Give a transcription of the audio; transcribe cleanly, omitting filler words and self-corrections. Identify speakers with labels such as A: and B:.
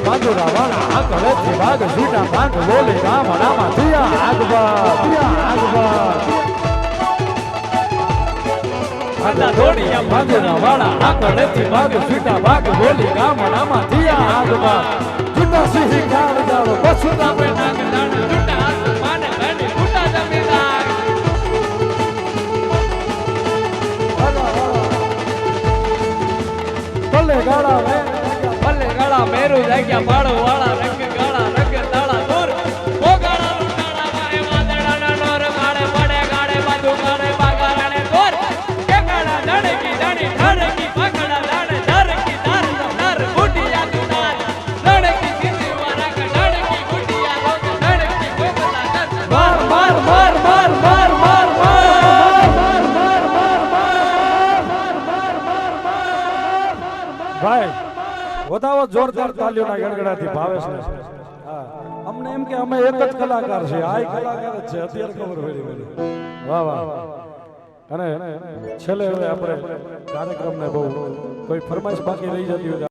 A: પાંદુરા વાળા આ કરે છે વાગ સીટા પાંદ બોલે ગામડામાં થયા આગવા આના દોડિયા પાંદુરા વાળા આ કરે છે વાગ સીટા વાગ બોલે ગામડામાં થયા આગવા જુટા સિંહ ગાળ જાળો બસુતા પે નાગ દાણ જુટા હાથ માને ગાડી ફૂટા જમીદાર ભલે ગાળા મેરુ જાગ્યા પાડો વાળા રંગ ગાળા રંગ તાળા દૂર ઓ ગાળા લૂટાડા મારે વાદળાના નોર ગાળે પડે ગાળે બાંધુ ગાળે બાગારાને દોર કે ગાળા ધડકી ધડી ધડકી પકડા દાડે ધરકી ધાર ધાર બુટિયા દુનાર ધડકી સીધી વારા કે ધડકી બુટિયા રોક ધડકી ગોગલા કર માર માર માર માર માર માર ભાઈ વધાવો જોરદાર તાલીઓના ગણગણાથી ભાવેશ ને હા અમને એમ કે અમે એક જ કલાકાર છે આ કલાકાર જ છે અત્યારે ખબર પડી વાહ વાહ અને છેલ્લે હવે આપણે કાર્યક્રમને બહુ કોઈ ફરમાઈશ બાકી રહી જતી હોય